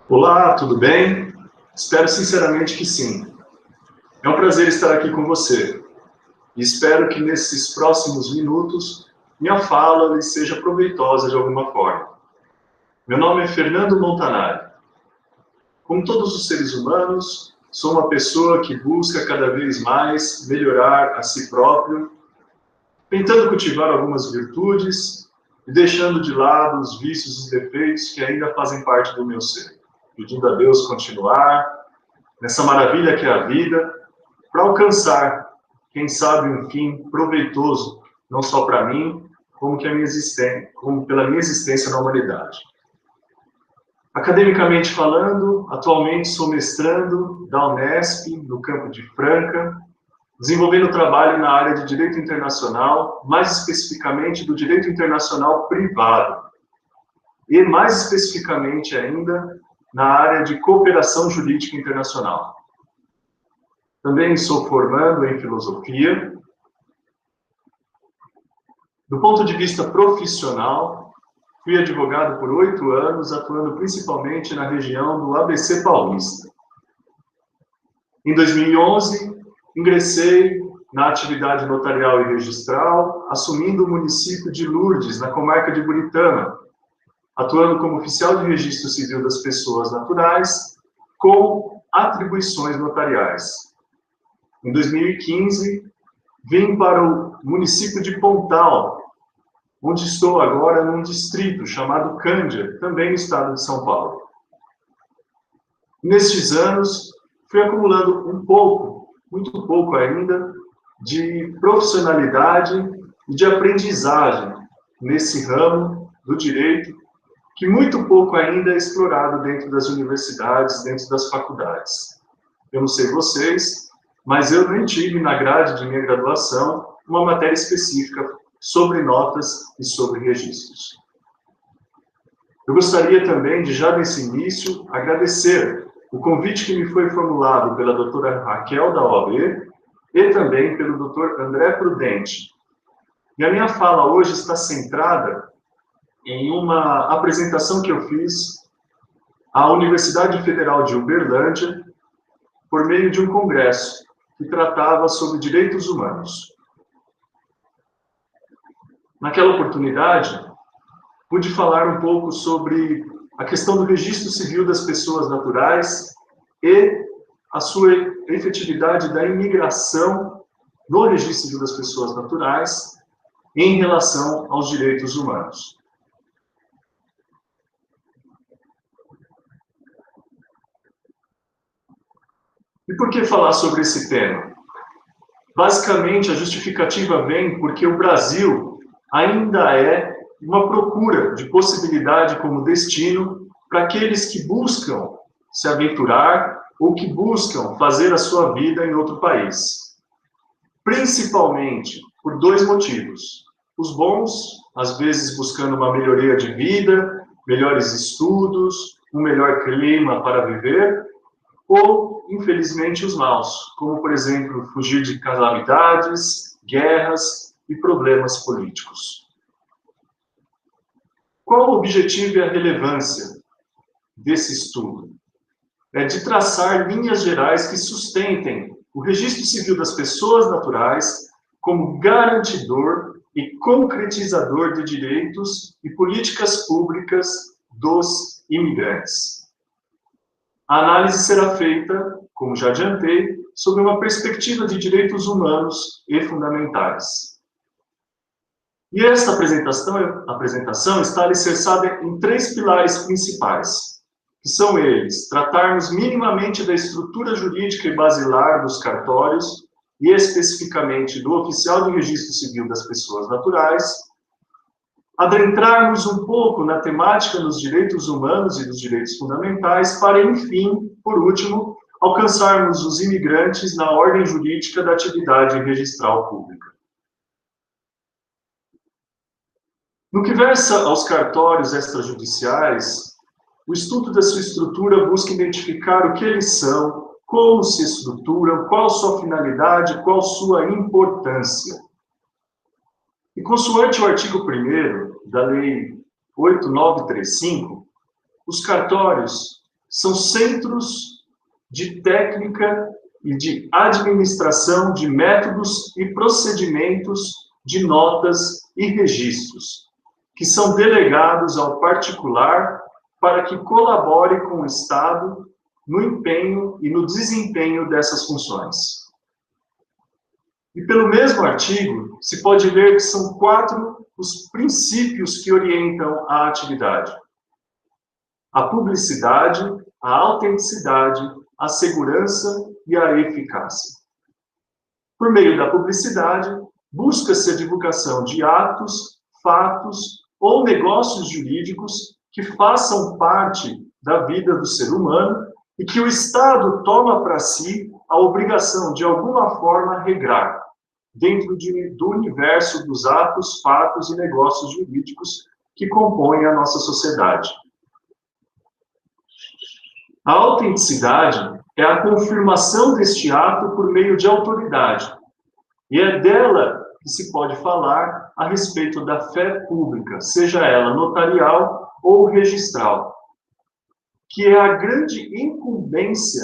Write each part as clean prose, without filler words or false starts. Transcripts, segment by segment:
Olá, tudo bem? Espero sinceramente que sim. É um prazer estar aqui com você. E espero que nesses próximos minutos minha fala lhe seja proveitosa de alguma forma. Meu nome é Fernando Montanari. Como todos os seres humanos, sou uma pessoa que busca cada vez mais melhorar a si próprio, tentando cultivar algumas virtudes e deixando de lado os vícios e defeitos que ainda fazem parte do meu ser. Pedindo a Deus continuar nessa maravilha que é a vida, para alcançar, quem sabe, um fim proveitoso, não só para mim, como pela minha existência na humanidade. Academicamente falando, atualmente sou mestrando da Unesp, no campo de Franca, desenvolvendo trabalho na área de Direito Internacional, mais especificamente do Direito Internacional Privado, e mais especificamente ainda na área de Cooperação Jurídica Internacional. Também sou formando em Filosofia. Do ponto de vista profissional, fui advogado por 8 anos, atuando principalmente na região do ABC Paulista. Em 2011, ingressei na atividade notarial e registral, assumindo o município de Lourdes, na comarca de Buritama, atuando como oficial de registro civil das pessoas naturais, com atribuições notariais. Em 2015, vim para o município de Pontal, onde estou agora num distrito chamado Cândia, também no estado de São Paulo. Nestes anos, fui acumulando um pouco, muito pouco ainda, de profissionalidade e de aprendizagem nesse ramo do direito, que muito pouco ainda é explorado dentro das universidades, dentro das faculdades. Eu não sei vocês, mas eu nem tive na grade de minha graduação uma matéria específica sobre notas e sobre registros. Eu gostaria também de, já nesse início, agradecer o convite que me foi formulado pela doutora Raquel da OAB e também pelo doutor André Prudente. E a minha fala hoje está centrada em uma apresentação que eu fiz à Universidade Federal de Uberlândia por meio de um congresso que tratava sobre direitos humanos. Naquela oportunidade, pude falar um pouco sobre a questão do registro civil das pessoas naturais e a sua efetividade da imigração no registro civil das pessoas naturais em relação aos direitos humanos. E por que falar sobre esse tema? Basicamente, a justificativa vem porque o Brasil ainda é uma procura de possibilidade como destino para aqueles que buscam se aventurar ou que buscam fazer a sua vida em outro país. Principalmente por 2 motivos. Os bons, às vezes buscando uma melhoria de vida, melhores estudos, um melhor clima para viver, ou, infelizmente, os maus, como, por exemplo, fugir de calamidades, guerras e problemas políticos. Qual o objetivo e a relevância desse estudo? É de traçar linhas gerais que sustentem o registro civil das pessoas naturais como garantidor e concretizador de direitos e políticas públicas dos imigrantes. A análise será feita, como já adiantei, sob uma perspectiva de direitos humanos e fundamentais. E esta apresentação está alicerçada em 3 pilares principais, que são eles: tratarmos minimamente da estrutura jurídica e basilar dos cartórios, e especificamente do oficial de registro civil das pessoas naturais, adentrarmos um pouco na temática dos direitos humanos e dos direitos fundamentais, para, enfim, por último, alcançarmos os imigrantes na ordem jurídica da atividade registral pública. No que versa aos cartórios extrajudiciais, o estudo da sua estrutura busca identificar o que eles são, como se estruturam, qual sua finalidade, qual sua importância. E consoante o artigo 1º da Lei 8.935, os cartórios são centros de técnica e de administração de métodos e procedimentos de notas e registros, que são delegados ao particular para que colabore com o Estado no empenho e no desempenho dessas funções. E pelo mesmo artigo, se pode ver que são 4 os princípios que orientam a atividade: a publicidade, a autenticidade, a segurança e a eficácia. Por meio da publicidade, busca-se a divulgação de atos, fatos ou negócios jurídicos que façam parte da vida do ser humano e que o Estado toma para si a obrigação de alguma forma regrar, dentro do universo dos atos, fatos e negócios jurídicos que compõem a nossa sociedade. A autenticidade é a confirmação deste ato por meio de autoridade, e é dela que se pode falar a respeito da fé pública, seja ela notarial ou registral, que é a grande incumbência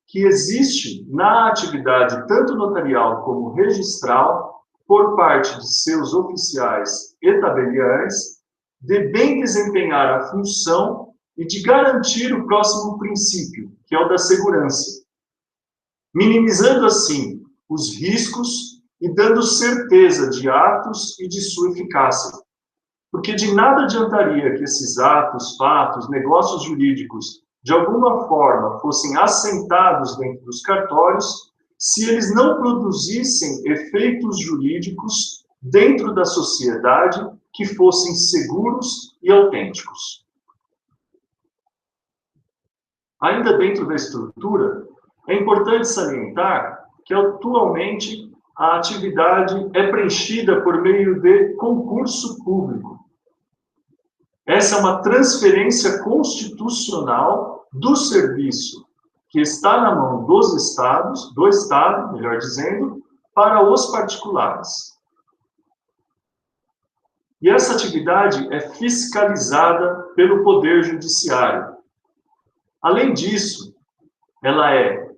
que existe na atividade tanto notarial como registral por parte de seus oficiais e tabeliães, de bem desempenhar a função e de garantir o próximo princípio, que é o da segurança, minimizando assim os riscos e dando certeza de atos e de sua eficácia. Porque de nada adiantaria que esses atos, fatos, negócios jurídicos, de alguma forma, fossem assentados dentro dos cartórios, se eles não produzissem efeitos jurídicos dentro da sociedade que fossem seguros e autênticos. Ainda dentro da estrutura, é importante salientar que, atualmente, a atividade é preenchida por meio de concurso público. Essa é uma transferência constitucional do serviço que está na mão dos estados, do Estado, melhor dizendo, para os particulares. E essa atividade é fiscalizada pelo Poder Judiciário. Além disso, ela é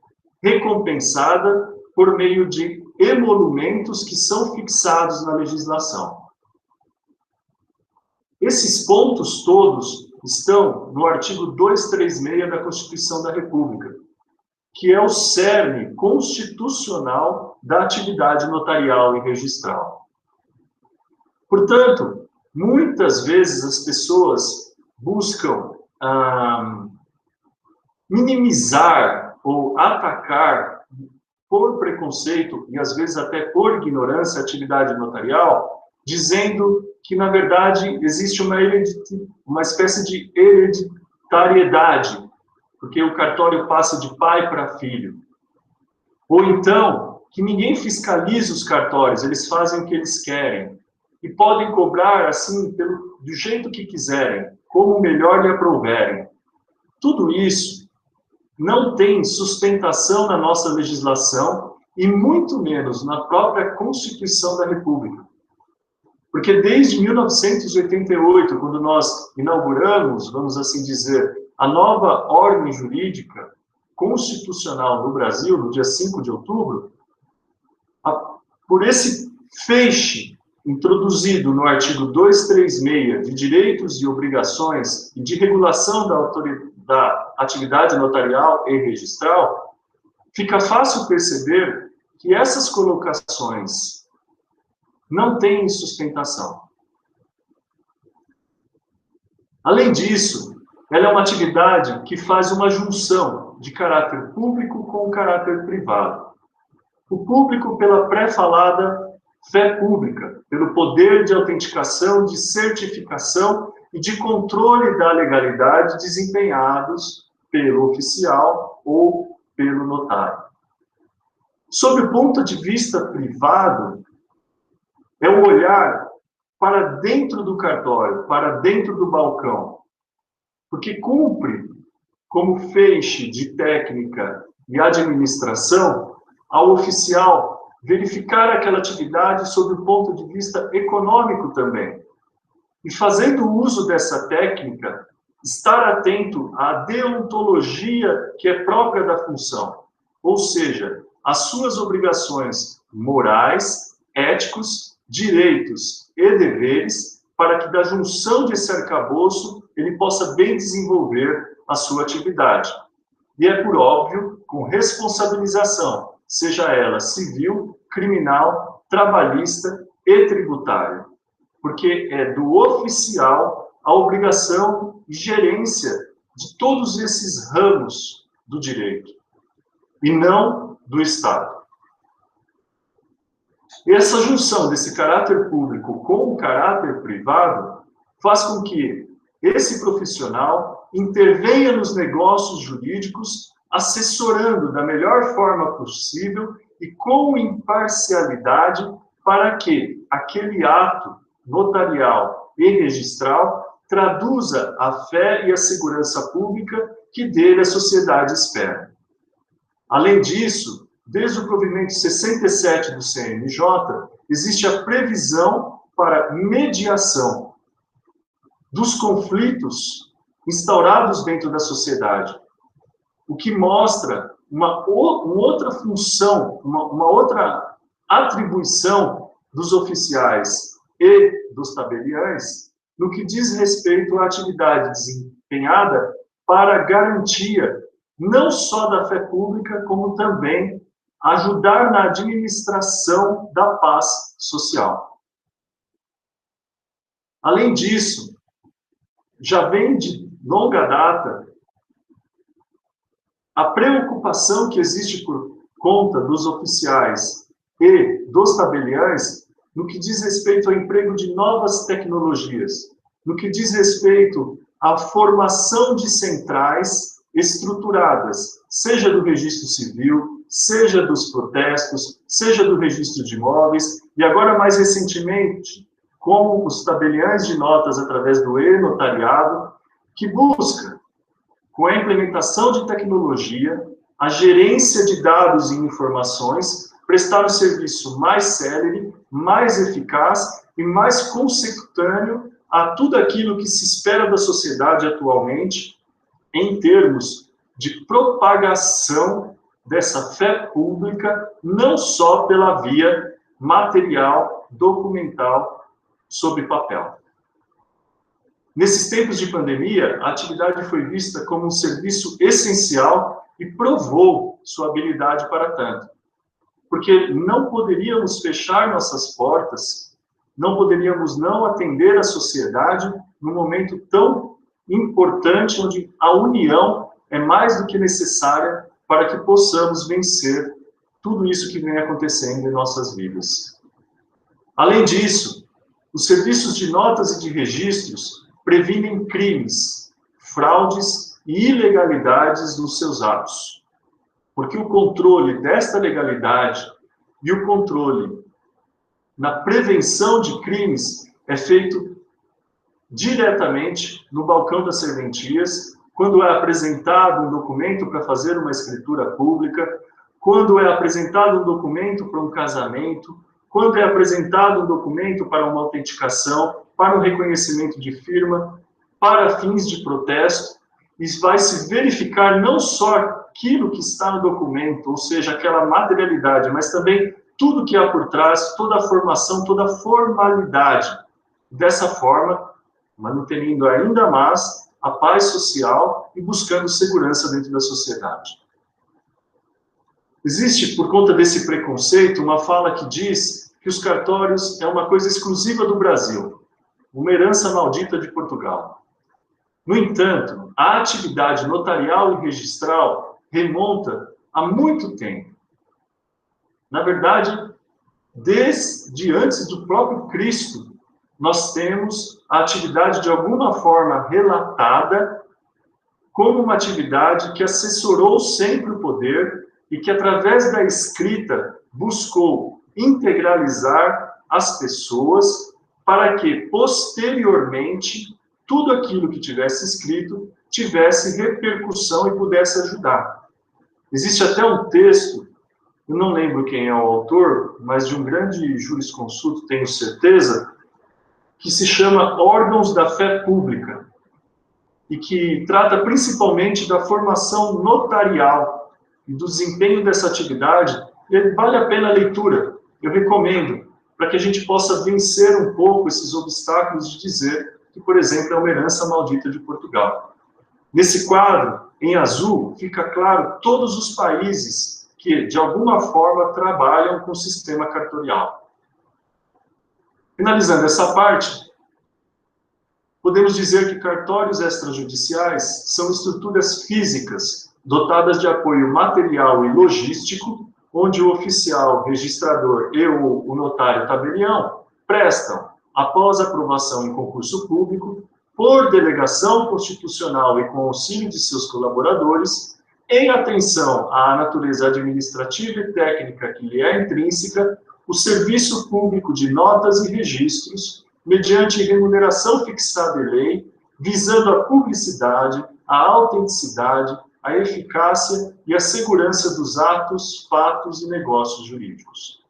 recompensada por meio de emolumentos que são fixados na legislação. Esses pontos todos estão no artigo 236 da Constituição da República, que é o cerne constitucional da atividade notarial e registral. Portanto, muitas vezes as pessoas buscam minimizar ou atacar por preconceito e às vezes até por ignorância a atividade notarial, dizendo que, na verdade, existe uma espécie de hereditariedade, porque o cartório passa de pai para filho. Ou então, que ninguém fiscaliza os cartórios, eles fazem o que eles querem. E podem cobrar, assim, do jeito que quiserem, como melhor lhe aprouverem. Tudo isso não tem sustentação na nossa legislação e muito menos na própria Constituição da República. Porque desde 1988, quando nós inauguramos, vamos assim dizer, a nova ordem jurídica constitucional no Brasil, no dia 5 de outubro, por esse feixe introduzido no artigo 236 de direitos e obrigações e de regulação da atividade notarial e registral, fica fácil perceber que essas colocações não têm sustentação. Além disso, ela é uma atividade que faz uma junção de caráter público com caráter privado. O público pela pré-falada fé pública, pelo poder de autenticação, de certificação e de controle da legalidade desempenhados pelo oficial ou pelo notário. Sob o ponto de vista privado, é o olhar para dentro do cartório, para dentro do balcão, porque cumpre como feixe de técnica e administração ao oficial verificar aquela atividade sob o ponto de vista econômico também. E fazendo uso dessa técnica, estar atento à deontologia que é própria da função, ou seja, as suas obrigações morais, éticos, direitos e deveres, para que da junção desse arcabouço ele possa bem desenvolver a sua atividade. E é por óbvio, com responsabilização, seja ela civil, criminal, trabalhista e tributária, porque é do oficial a obrigação e gerência de todos esses ramos do direito, e não do Estado. E essa junção desse caráter público com o caráter privado faz com que esse profissional intervenha nos negócios jurídicos, assessorando da melhor forma possível e com imparcialidade para que aquele ato notarial e registral traduza a fé e a segurança pública que dele a sociedade espera. Além disso, desde o provimento 67 do CNJ, existe a previsão para mediação dos conflitos instaurados dentro da sociedade, o que mostra uma outra função, uma outra atribuição dos oficiais e dos tabeliães no que diz respeito à atividade desempenhada para a garantia não só da fé pública, como também ajudar na administração da paz social. Além disso, já vem de longa data a preocupação que existe por conta dos oficiais e dos tabeliães no que diz respeito ao emprego de novas tecnologias, no que diz respeito à formação de centrais estruturadas, seja do registro civil, seja dos protestos, seja do registro de imóveis, e agora mais recentemente, como os tabeliães de notas através do e-notariado, que busca, com a implementação de tecnologia, a gerência de dados e informações, prestar um serviço mais célere, mais eficaz e mais consecutâneo a tudo aquilo que se espera da sociedade atualmente, em termos de propagação dessa fé pública, não só pela via material, documental, sobre papel. Nesses tempos de pandemia, a atividade foi vista como um serviço essencial e provou sua habilidade para tanto. Porque não poderíamos fechar nossas portas, não poderíamos não atender a sociedade num momento tão importante, onde a união é mais do que necessária para que possamos vencer tudo isso que vem acontecendo em nossas vidas. Além disso, os serviços de notas e de registros previnem crimes, fraudes e ilegalidades nos seus atos. Porque o controle desta legalidade e o controle na prevenção de crimes é feito diretamente no balcão das serventias, quando é apresentado um documento para fazer uma escritura pública, quando é apresentado um documento para um casamento, quando é apresentado um documento para uma autenticação, para um reconhecimento de firma, para fins de protesto, e vai se verificar não só aquilo que está no documento, ou seja, aquela materialidade, mas também tudo que há por trás, toda a formação, toda a formalidade. Dessa forma, mantendo ainda mais a paz social e buscando segurança dentro da sociedade. Existe, por conta desse preconceito, uma fala que diz que os cartórios é uma coisa exclusiva do Brasil, uma herança maldita de Portugal. No entanto, a atividade notarial e registral remonta a muito tempo. Na verdade, desde antes do próprio Cristo, nós temos a atividade de alguma forma relatada como uma atividade que assessorou sempre o poder e que, através da escrita, buscou integralizar as pessoas para que, posteriormente, tudo aquilo que tivesse escrito tivesse repercussão e pudesse ajudar. Existe até um texto, eu não lembro quem é o autor, mas de um grande jurisconsulto, tenho certeza, que se chama Órgãos da Fé Pública. e que trata principalmente da formação notarial e do desempenho dessa atividade, vale a pena a leitura. Eu recomendo, para que a gente possa vencer um pouco esses obstáculos de dizer que, por exemplo, é uma herança maldita de Portugal. Nesse quadro, em azul, fica claro todos os países que, de alguma forma, trabalham com o sistema cartorial. Finalizando essa parte, podemos dizer que cartórios extrajudiciais são estruturas físicas dotadas de apoio material e logístico, onde o oficial registrador e o notário tabelião prestam, após aprovação em concurso público, por delegação constitucional e com auxílio de seus colaboradores, em atenção à natureza administrativa e técnica que lhe é intrínseca, o serviço público de notas e registros, mediante remuneração fixada em lei, visando a publicidade, a autenticidade, a eficácia e a segurança dos atos, fatos e negócios jurídicos.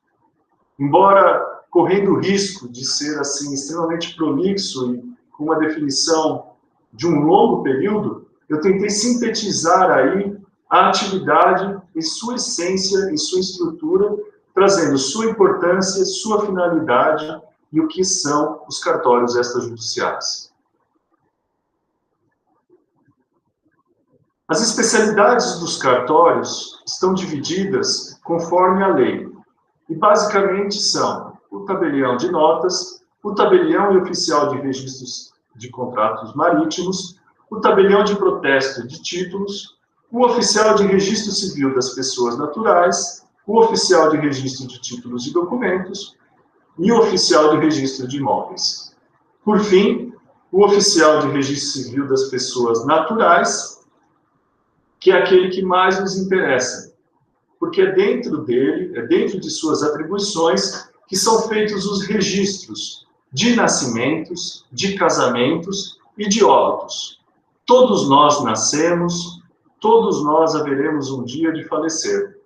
Embora correndo o risco de ser assim extremamente prolixo e com uma definição de um longo período, eu tentei sintetizar aí a atividade e sua essência e sua estrutura, trazendo sua importância, sua finalidade e o que são os cartórios extrajudiciais. As especialidades dos cartórios estão divididas conforme a lei, e basicamente são o tabelião de notas, o tabelião e oficial de registros de contratos marítimos, o tabelião de protesto de títulos, o oficial de registro civil das pessoas naturais, o oficial de registro de títulos e documentos e o oficial de registro de imóveis. Por fim, o oficial de registro civil das pessoas naturais, que é aquele que mais nos interessa, porque é dentro dele, é dentro de suas atribuições, que são feitos os registros de nascimentos, de casamentos e de óbitos. Todos nós nascemos, todos nós haveremos um dia de falecer.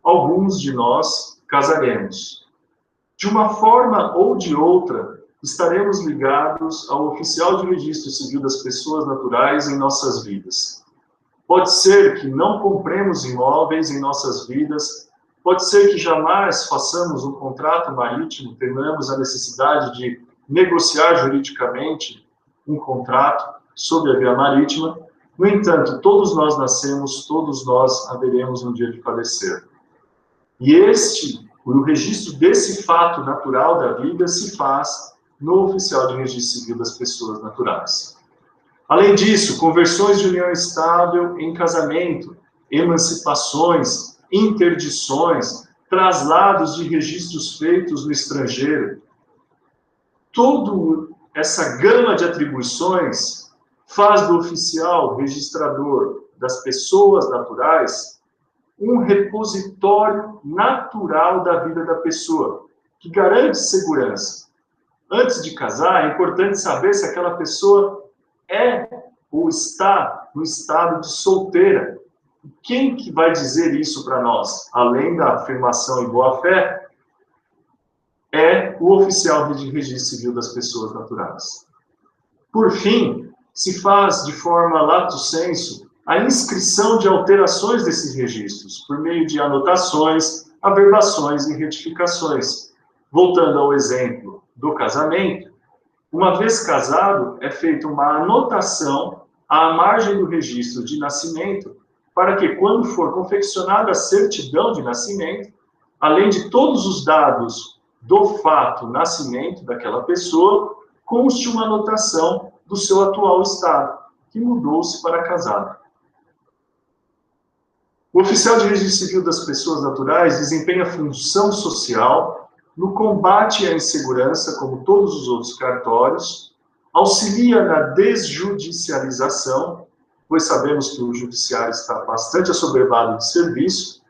Alguns de nós casaremos. De uma forma ou de outra, estaremos ligados ao oficial de registro civil das pessoas naturais em nossas vidas. Pode ser que não compremos imóveis em nossas vidas, pode ser que jamais façamos um contrato marítimo, tenhamos a necessidade de negociar juridicamente um contrato sob a via marítima. No entanto, todos nós nascemos, todos nós haveremos um dia de falecer. E o registro desse fato natural da vida se faz no oficial de registro civil das pessoas naturais. Além disso, conversões de união estável em casamento, emancipações, interdições, traslados de registros feitos no estrangeiro. Toda essa gama de atribuições faz do oficial registrador das pessoas naturais um repositório natural da vida da pessoa, que garante segurança. Antes de casar, é importante saber se aquela pessoa é ou está no estado de solteira. Quem que vai dizer isso para nós? Além da afirmação em boa-fé, é o oficial de registro civil das pessoas naturais. Por fim, se faz de forma lato sensu a inscrição de alterações desses registros, por meio de anotações, averbações e retificações. Voltando ao exemplo do casamento, uma vez casado, é feita uma anotação à margem do registro de nascimento, para que, quando for confeccionada a certidão de nascimento, além de todos os dados do fato nascimento daquela pessoa, conste uma anotação do seu atual estado, que mudou-se para casado. O oficial de registro civil das pessoas naturais desempenha função social no combate à insegurança, como todos os outros cartórios, auxilia na desjudicialização, pois sabemos que o judiciário está bastante assoberbado de serviço,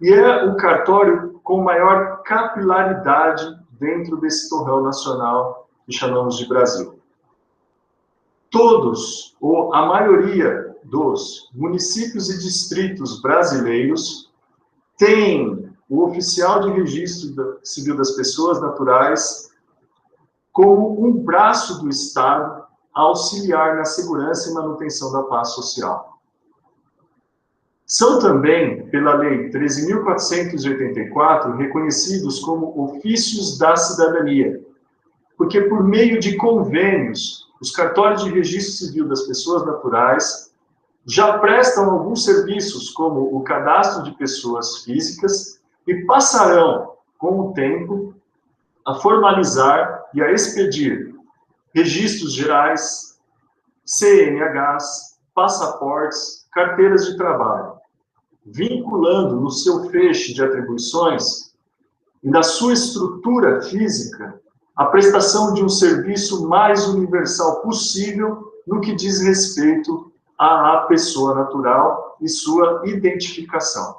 e é o cartório com maior capilaridade dentro desse torrão nacional que chamamos de Brasil. Todos, ou a maioria dos municípios e distritos brasileiros têm o oficial de registro civil das pessoas naturais como um braço do Estado a auxiliar na segurança e manutenção da paz social. São também, pela Lei 13.484, reconhecidos como ofícios da cidadania, porque por meio de convênios, os cartórios de registro civil das pessoas naturais já prestam alguns serviços, como o cadastro de pessoas físicas, e passarão, com o tempo, a formalizar e a expedir registros gerais, CNHs, passaportes, carteiras de trabalho, vinculando no seu feixe de atribuições e na sua estrutura física a prestação de um serviço mais universal possível no que diz respeito à pessoa natural e sua identificação.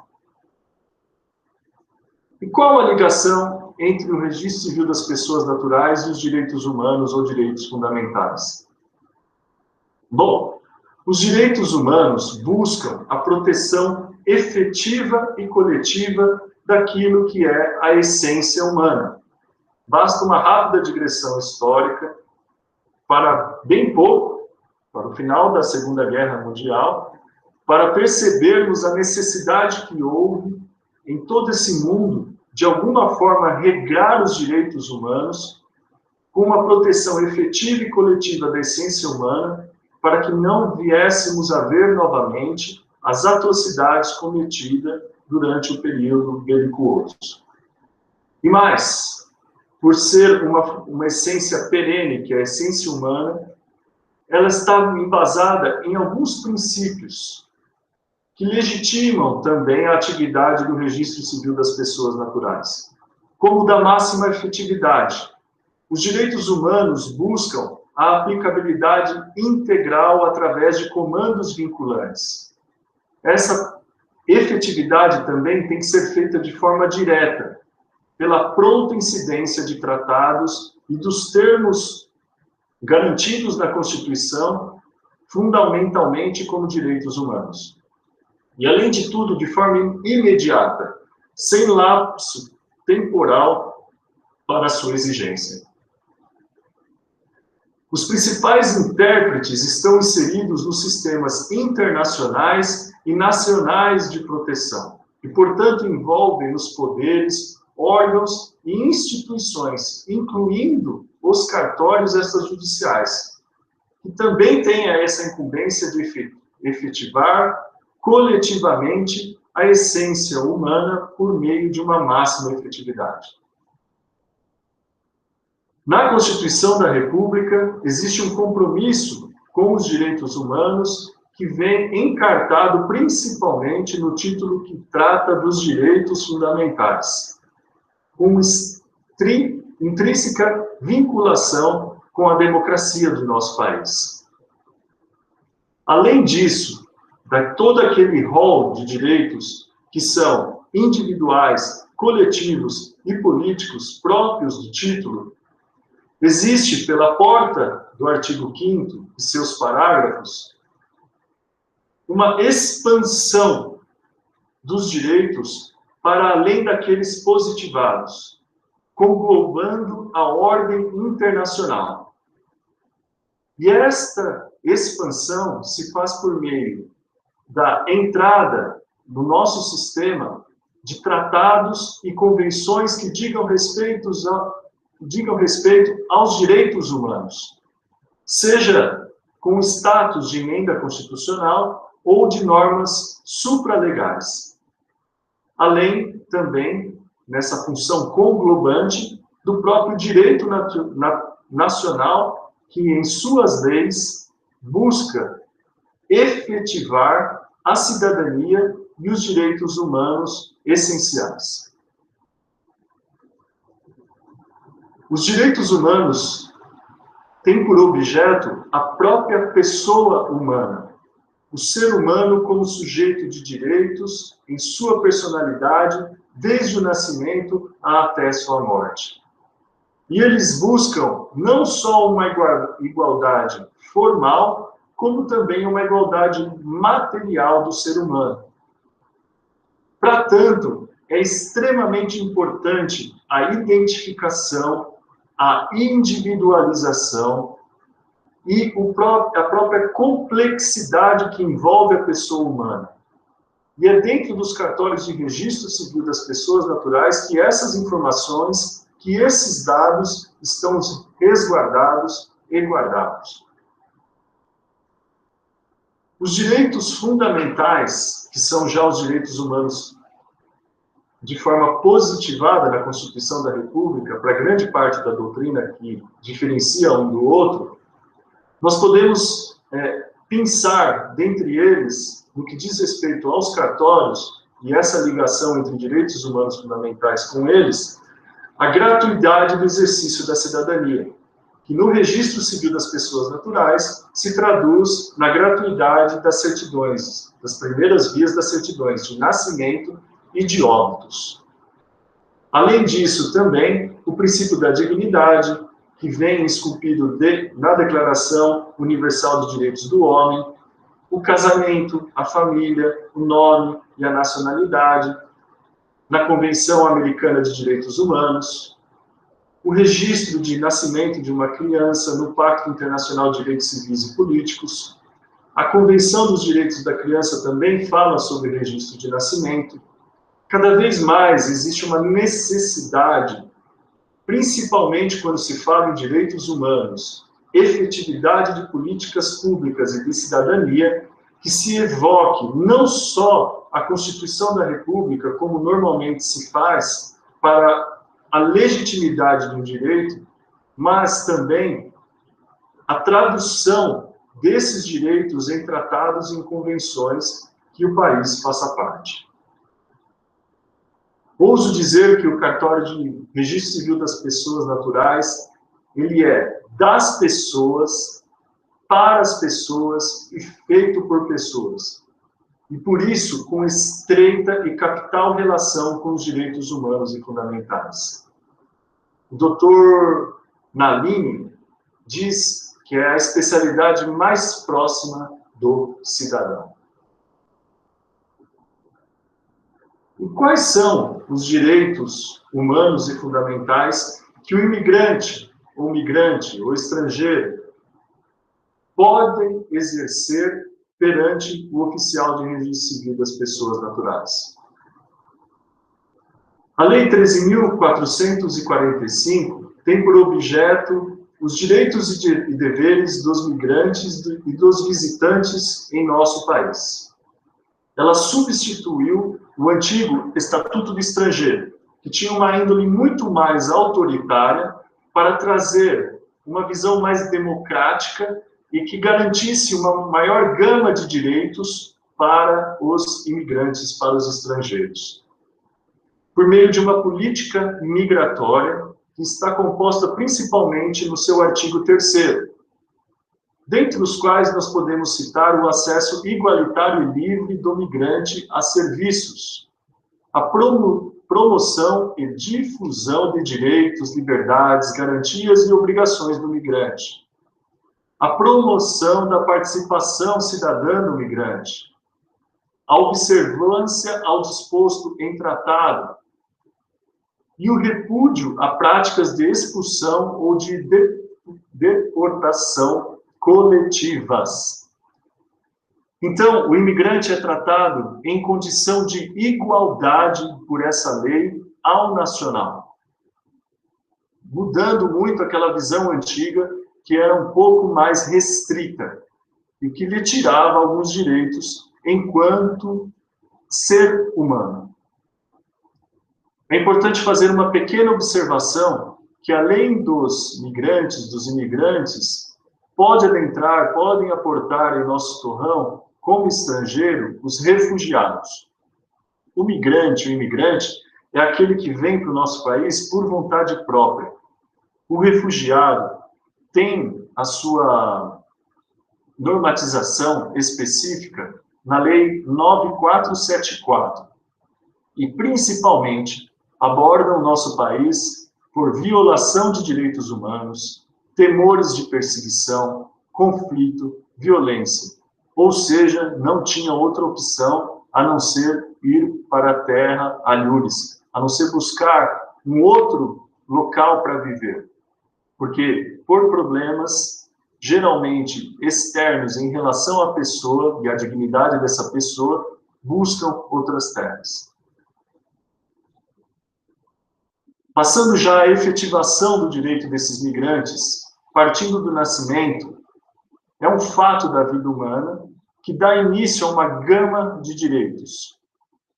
E qual a ligação entre o registro civil das pessoas naturais e os direitos humanos ou direitos fundamentais? Bom, os direitos humanos buscam a proteção efetiva e coletiva daquilo que é a essência humana. Basta uma rápida digressão histórica para bem pouco, para o final da Segunda Guerra Mundial, para percebermos a necessidade que houve em todo esse mundo de alguma forma regrar os direitos humanos com uma proteção efetiva e coletiva da essência humana, para que não viéssemos a ver novamente as atrocidades cometidas durante o período belicoso. E mais, por ser uma essência perene, que é a essência humana, ela está embasada em alguns princípios que legitimam também a atividade do registro civil das pessoas naturais, como o da máxima efetividade. Os direitos humanos buscam a aplicabilidade integral através de comandos vinculantes. Essa efetividade também tem que ser feita de forma direta, pela pronta incidência de tratados e dos termos garantidos na Constituição, fundamentalmente como direitos humanos. E, além de tudo, de forma imediata, sem lapso temporal para a sua exigência. Os principais intérpretes estão inseridos nos sistemas internacionais e nacionais de proteção, e, portanto, envolvem os poderes, órgãos e instituições, incluindo os cartórios extrajudiciais, que também têm essa incumbência de efetivar coletivamente a essência humana por meio de uma máxima efetividade. Na Constituição da República, existe um compromisso com os direitos humanos que vem encartado principalmente no título que trata dos direitos fundamentais, com intrínseca vinculação com a democracia do nosso país. Além disso, todo aquele rol de direitos que são individuais, coletivos e políticos próprios do título, existe, pela porta do artigo 5º e seus parágrafos, uma expansão dos direitos para além daqueles positivados, conglobando a ordem internacional. E esta expansão se faz por meio da entrada no nosso sistema de tratados e convenções que digam respeito aos direitos humanos, seja com status de emenda constitucional ou de normas supralegais. Além também, nessa função conglobante, do próprio direito nacional, que em suas leis busca efetivar a cidadania e os direitos humanos essenciais. Os direitos humanos têm por objeto a própria pessoa humana, o ser humano como sujeito de direitos em sua personalidade, desde o nascimento até sua morte. E eles buscam não só uma igualdade formal, como também uma igualdade material do ser humano. Para tanto, é extremamente importante a identificação, a individualização e a própria complexidade que envolve a pessoa humana. E é dentro dos cartórios de registro civil das pessoas naturais que essas informações, que esses dados estão resguardados e guardados. Os direitos fundamentais, que são já os direitos humanos de forma positivada na Constituição da República, para grande parte da doutrina que diferencia um do outro, nós podemos pensar, dentre eles, no que diz respeito aos cartórios, e essa ligação entre direitos humanos fundamentais com eles, a gratuidade do exercício da cidadania, que no registro civil das pessoas naturais se traduz na gratuidade das certidões, das primeiras vias das certidões, de nascimento e de óbitos. Além disso, também, o princípio da dignidade, que vem esculpido na Declaração Universal de Direitos do Homem, o casamento, a família, o nome e a nacionalidade, na Convenção Americana de Direitos Humanos, o registro de nascimento de uma criança no Pacto Internacional de Direitos Civis e Políticos, a Convenção dos Direitos da Criança também fala sobre registro de nascimento. Cada vez mais existe uma necessidade, principalmente quando se fala em direitos humanos, efetividade de políticas públicas e de cidadania, que se evoque não só a Constituição da República, como normalmente se faz, para a legitimidade de um direito, mas também a tradução desses direitos em tratados e em convenções que o país faça parte. Ouso dizer que o cartório de registro civil das pessoas naturais, ele é das pessoas, para as pessoas e feito por pessoas. E por isso, com estreita e capital relação com os direitos humanos e fundamentais. O Dr. Nalini diz que é a especialidade mais próxima do cidadão. E quais são os direitos humanos e fundamentais que o imigrante, ou migrante, ou estrangeiro, podem exercer perante o oficial de registro civil das pessoas naturais? A Lei 13.445 tem por objeto os direitos e deveres dos migrantes e dos visitantes em nosso país. Ela substituiu o antigo Estatuto do Estrangeiro, que tinha uma índole muito mais autoritária para trazer uma visão mais democrática e que garantisse uma maior gama de direitos para os imigrantes, para os estrangeiros. Por meio de uma política migratória que está composta principalmente no seu artigo 3º, dentre os quais nós podemos citar o acesso igualitário e livre do migrante a serviços, a promoção e difusão de direitos, liberdades, garantias e obrigações do migrante, a promoção da participação cidadã do migrante, a observância ao disposto em tratado e o repúdio a práticas de expulsão ou de deportação coletivas. Então, o imigrante é tratado em condição de igualdade por essa lei ao nacional, mudando muito aquela visão antiga que era um pouco mais restrita e que lhe tirava alguns direitos enquanto ser humano. É importante fazer uma pequena observação que, além dos migrantes, dos imigrantes, podem aportar em nosso torrão, como estrangeiro, os refugiados. O imigrante, é aquele que vem para o nosso país por vontade própria. O refugiado tem a sua normatização específica na Lei 9474 e, principalmente, aborda o nosso país por violação de direitos humanos, temores de perseguição, conflito, violência. Ou seja, não tinha outra opção a não ser ir para a terra alhures, a não ser buscar um outro local para viver. Porque, por problemas geralmente externos em relação à pessoa e à dignidade dessa pessoa, buscam outras terras. Passando já à efetivação do direito desses migrantes, partindo do nascimento, é um fato da vida humana que dá início a uma gama de direitos.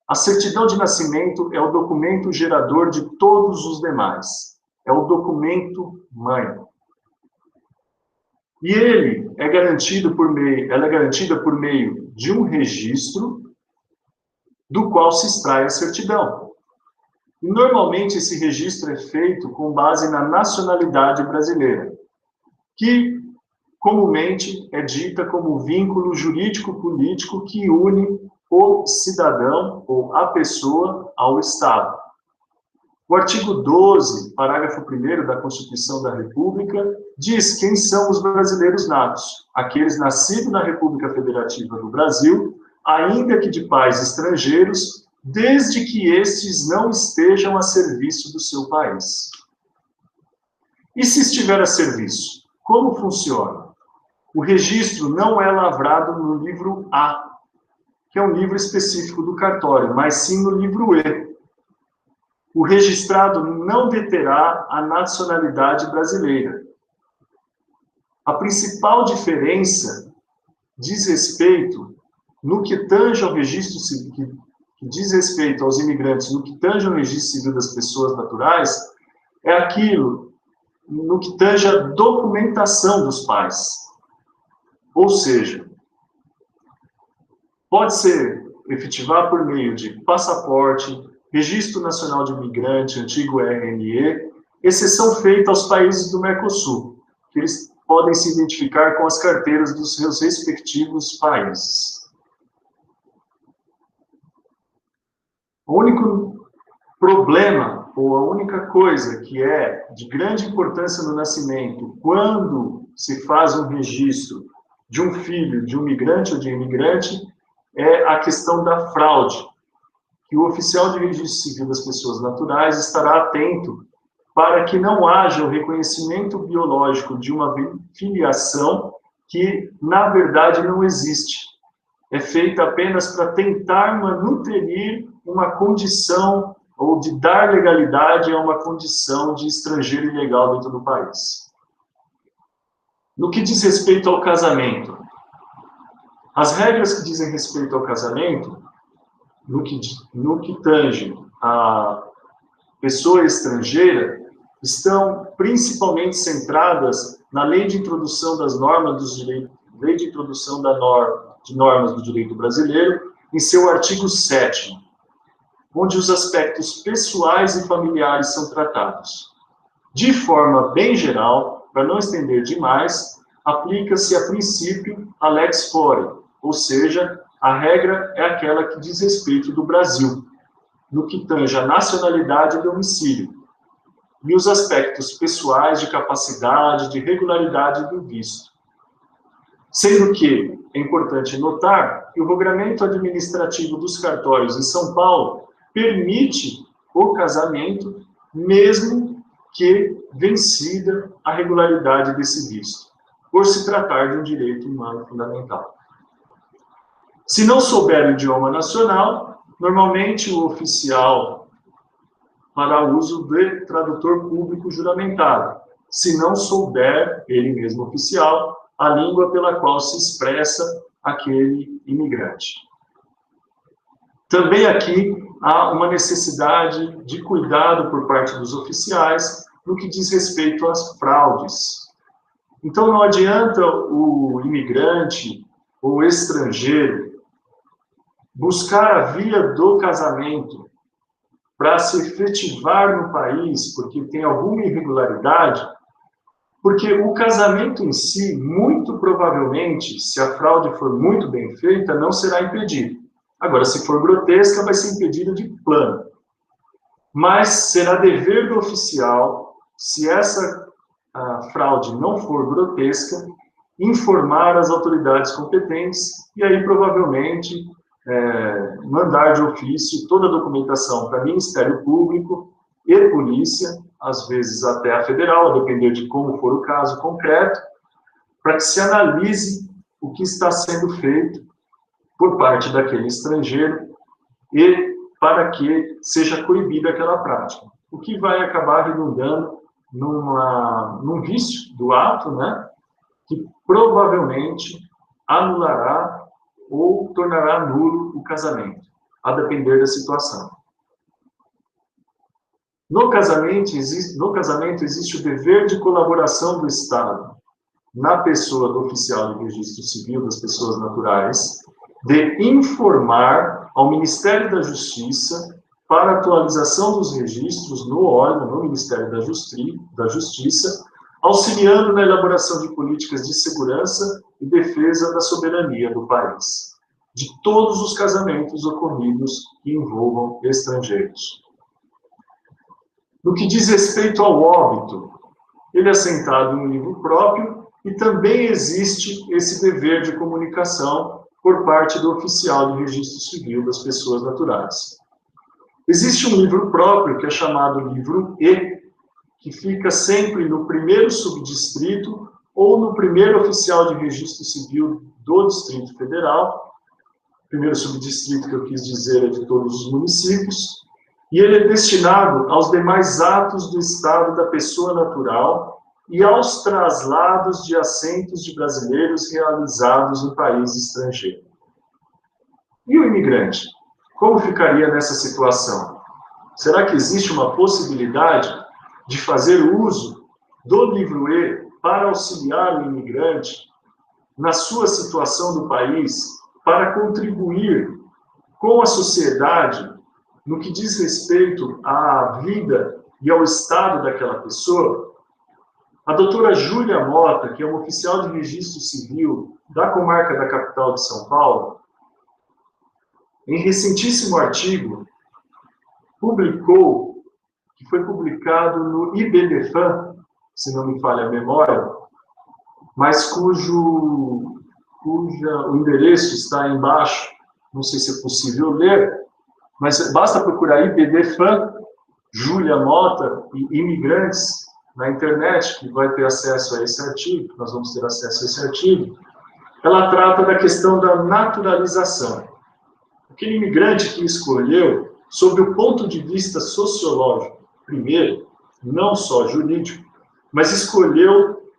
A certidão de nascimento é o documento gerador de todos os demais. É o documento mãe. E ela é garantida por meio de um registro do qual se extrai a certidão. E normalmente esse registro é feito com base na nacionalidade brasileira, que comumente é dita como o vínculo jurídico-político que une o cidadão ou a pessoa ao Estado. O artigo 12, parágrafo 1º da Constituição da República, diz quem são os brasileiros natos, aqueles nascidos na República Federativa do Brasil, ainda que de pais estrangeiros, desde que estes não estejam a serviço do seu país. E se estiver a serviço, como funciona? O registro não é lavrado no livro A, que é um livro específico do cartório, mas sim no livro E. O registrado não deterá a nacionalidade brasileira. A principal diferença diz respeito, no que tange ao registro civil, que diz respeito aos imigrantes, no que tange ao registro civil das pessoas naturais, é aquilo no que tange a documentação dos pais. Ou seja, pode ser efetivar por meio de passaporte, Registro Nacional de Imigrante, antigo RNE, exceção feita aos países do Mercosul, que eles podem se identificar com as carteiras dos seus respectivos países. O único problema, ou a única coisa que é de grande importância no nascimento, quando se faz um registro de um filho de um migrante ou de imigrante, é a questão da fraude, que o oficial de registro civil das pessoas naturais estará atento para que não haja o reconhecimento biológico de uma filiação que, na verdade, não existe. É feita apenas para tentar manuter uma condição ou de dar legalidade a uma condição de estrangeiro ilegal dentro do país. No que diz respeito ao casamento, as regras que dizem respeito ao casamento, no que tange a pessoa estrangeira, estão principalmente centradas na Lei de Introdução das Normas dos Direitos, Lei de Introdução de Normas do Direito Brasileiro, em seu artigo 7º, onde os aspectos pessoais e familiares são tratados. De forma bem geral, para não estender demais, aplica-se a princípio a lex fori, ou seja, a regra é aquela que diz respeito do Brasil, no que tange a nacionalidade e domicílio, e os aspectos pessoais de capacidade, de regularidade do visto. Sendo que é importante notar que o regulamento administrativo dos cartórios em São Paulo permite o casamento, mesmo que vencida a regularidade desse visto, por se tratar de um direito humano fundamental. Se não souber o idioma nacional, normalmente o oficial fará uso de tradutor público juramentado. Se não souber, ele mesmo oficial, a língua pela qual se expressa aquele imigrante. Também aqui há uma necessidade de cuidado por parte dos oficiais no que diz respeito às fraudes. Então não adianta o imigrante ou o estrangeiro buscar a via do casamento para se efetivar no país, porque tem alguma irregularidade, porque o casamento em si, muito provavelmente, se a fraude for muito bem feita, não será impedido. Agora, se for grotesca, vai ser impedida de plano. Mas será dever do oficial, se essa fraude não for grotesca, informar as autoridades competentes e aí, provavelmente, mandar de ofício toda a documentação para Ministério Público e Polícia, às vezes até a Federal, a depender de como for o caso concreto, para que se analise o que está sendo feito por parte daquele estrangeiro e para que seja coibida aquela prática. O que vai acabar redundando num vício do ato, né, que provavelmente anulará ou tornará nulo o casamento, a depender da situação. No casamento existe o dever de colaboração do Estado, na pessoa do oficial de registro civil das pessoas naturais, de informar ao Ministério da Justiça para atualização dos registros no órgão, no Ministério da Justiça, auxiliando na elaboração de políticas de segurança e defesa da soberania do país, de todos os casamentos ocorridos que envolvam estrangeiros. No que diz respeito ao óbito, ele é assentado em um livro próprio e também existe esse dever de comunicação por parte do oficial de registro civil das pessoas naturais. Existe um livro próprio que é chamado livro E, que fica sempre no primeiro subdistrito ou no primeiro oficial de registro civil do Distrito Federal. O primeiro subdistrito que eu quis dizer é de todos os municípios. E ele é destinado aos demais atos do estado da pessoa natural e aos traslados de assentos de brasileiros realizados no país estrangeiro. E o imigrante? Como ficaria nessa situação? Será que existe uma possibilidade de fazer uso do livro E para auxiliar o imigrante na sua situação do país, para contribuir com a sociedade no que diz respeito à vida e ao estado daquela pessoa? A doutora Júlia Mota, que é uma oficial de registro civil da comarca da capital de São Paulo, em recentíssimo artigo, publicou, que foi publicado no IBDFAN, se não me falha a memória, mas o endereço está embaixo, não sei se é possível ler, mas basta procurar IBDFAN, Júlia Mota e imigrantes na internet, que vai ter acesso a esse artigo, nós vamos ter acesso a esse artigo. Ela trata da questão da naturalização. Aquele imigrante que escolheu, sob o ponto de vista sociológico, primeiro, não só jurídico, mas escolheu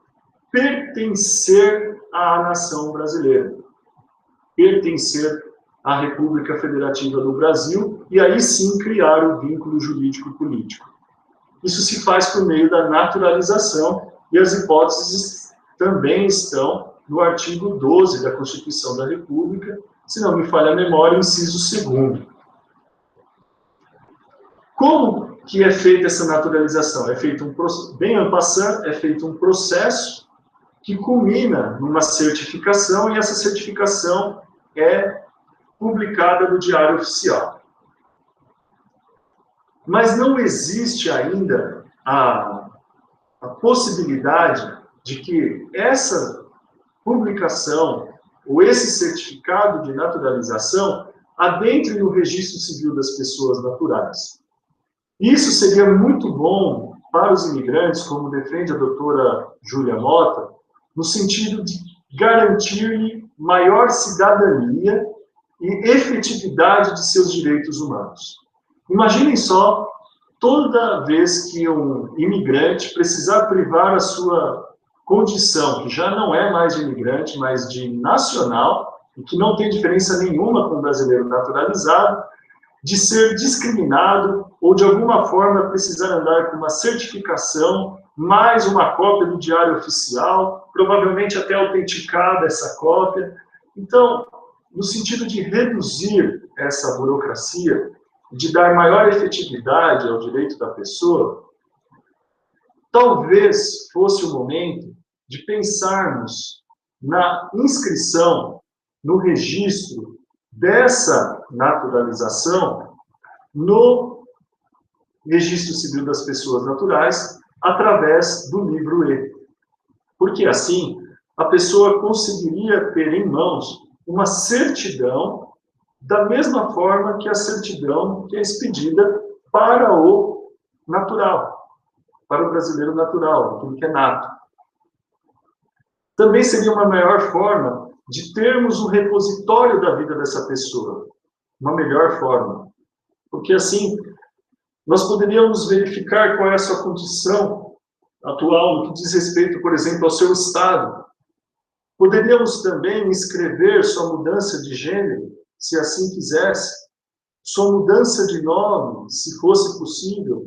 pertencer à nação brasileira, pertencer à República Federativa do Brasil, e aí sim criar o vínculo jurídico-político. Isso se faz por meio da naturalização, e as hipóteses também estão no artigo 12 da Constituição da República, se não me falha a memória, inciso 2º. Como que é feita essa naturalização? É feito bem en passant, é feito um processo que culmina numa certificação, e essa certificação é publicada no Diário Oficial. Mas não existe ainda a possibilidade de que essa publicação ou esse certificado de naturalização adentre no registro civil das pessoas naturais. Isso seria muito bom para os imigrantes, como defende a doutora Júlia Mota, no sentido de garantir-lhe maior cidadania e efetividade de seus direitos humanos. Imaginem só, toda vez que um imigrante precisar privar a sua condição, que já não é mais de imigrante, mas de nacional, e que não tem diferença nenhuma com o brasileiro naturalizado, de ser discriminado ou de alguma forma precisar andar com uma certificação, mais uma cópia do Diário Oficial, provavelmente até autenticada essa cópia. Então, no sentido de reduzir essa burocracia, de dar maior efetividade ao direito da pessoa, talvez fosse o momento de pensarmos na inscrição, no registro dessa naturalização no Registro Civil das Pessoas Naturais através do livro E. Porque assim, a pessoa conseguiria ter em mãos uma certidão da mesma forma que a certidão que é expedida para o natural, para o brasileiro natural, aquilo que é nato. Também seria uma melhor forma de termos um repositório da vida dessa pessoa, uma melhor forma. Porque assim, nós poderíamos verificar qual é a sua condição atual no que diz respeito, por exemplo, ao seu estado. Poderíamos também inscrever sua mudança de gênero, se assim quisesse, sua mudança de nome, se fosse possível,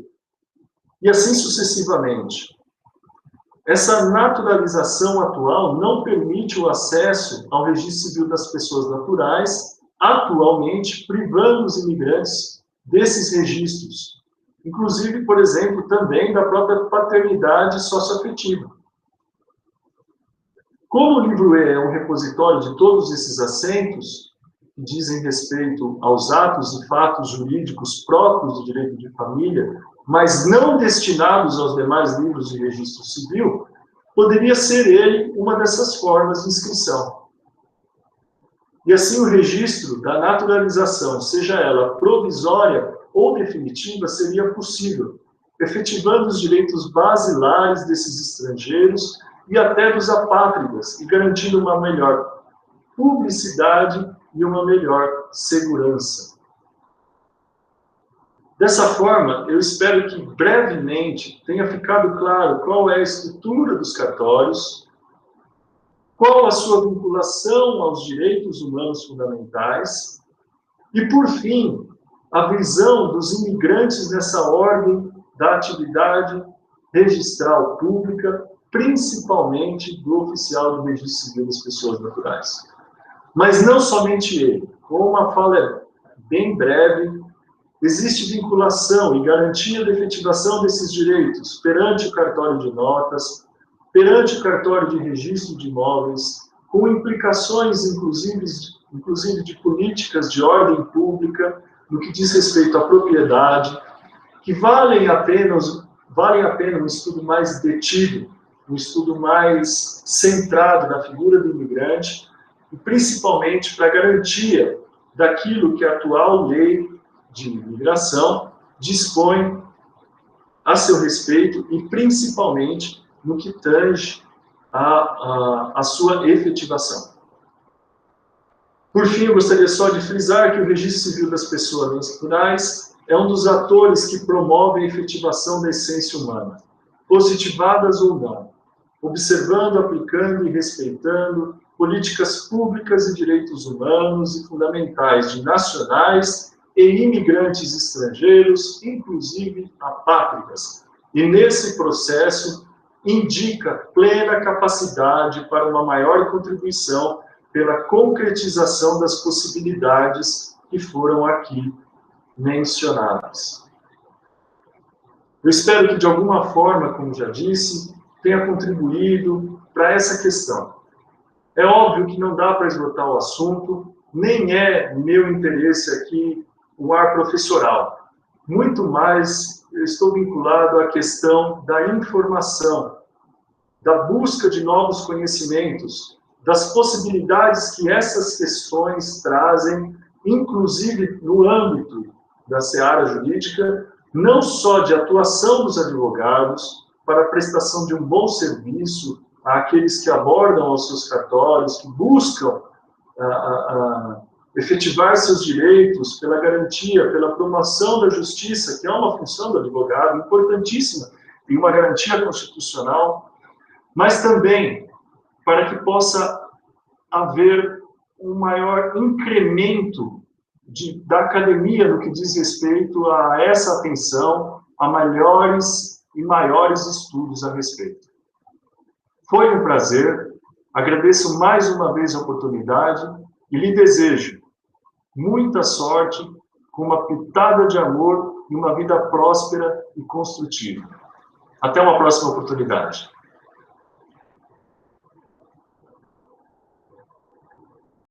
e assim sucessivamente. Essa naturalização atual não permite o acesso ao registro civil das pessoas naturais, atualmente privando os imigrantes desses registros, inclusive, por exemplo, também da própria paternidade socioafetiva. Como o livro E é um repositório de todos esses assentos, que dizem respeito aos atos e fatos jurídicos próprios do direito de família, mas não destinados aos demais livros de registro civil, poderia ser ele uma dessas formas de inscrição. E assim o registro da naturalização, seja ela provisória ou definitiva, seria possível, efetivando os direitos basilares desses estrangeiros e até dos apátridas, e garantindo uma melhor publicidade e uma melhor segurança. Dessa forma, eu espero que brevemente tenha ficado claro qual é a estrutura dos cartórios, qual a sua vinculação aos direitos humanos fundamentais e, por fim, a visão dos imigrantes nessa ordem da atividade registral pública, principalmente do oficial do registro civil das pessoas naturais. Mas não somente ele. Com uma fala bem breve, existe vinculação e garantia da efetivação desses direitos perante o cartório de notas, perante o cartório de registro de imóveis, com implicações, inclusive de políticas de ordem pública, no que diz respeito à propriedade, que valem a pena um estudo mais detido, um estudo mais centrado na figura do imigrante, e principalmente para a garantia daquilo que a atual lei de imigração dispõe a seu respeito e principalmente no que tange a sua efetivação. Por fim, eu gostaria só de frisar que o Registro Civil das Pessoas Naturais é um dos atores que promovem a efetivação da essência humana, positivadas ou não, observando, aplicando e respeitando políticas públicas e direitos humanos e fundamentais de nacionais e imigrantes estrangeiros, inclusive apátridas. E nesse processo indica plena capacidade para uma maior contribuição pela concretização das possibilidades que foram aqui mencionadas. Eu espero que, de alguma forma, como já disse, tenha contribuído para essa questão. É óbvio que não dá para esgotar o assunto, nem é meu interesse aqui o ar professoral. Muito mais, eu estou vinculado à questão da informação, da busca de novos conhecimentos, das possibilidades que essas questões trazem, inclusive no âmbito da seara jurídica, não só de atuação dos advogados, para a prestação de um bom serviço àqueles que abordam os seus cartórios, que buscam efetivar seus direitos pela garantia, pela promoção da justiça, que é uma função do advogado importantíssima e uma garantia constitucional, mas também para que possa haver um maior incremento da academia no que diz respeito a essa atenção, a melhores e maiores estudos a respeito. Foi um prazer, agradeço mais uma vez a oportunidade e lhe desejo muita sorte, com uma pitada de amor e uma vida próspera e construtiva. Até uma próxima oportunidade.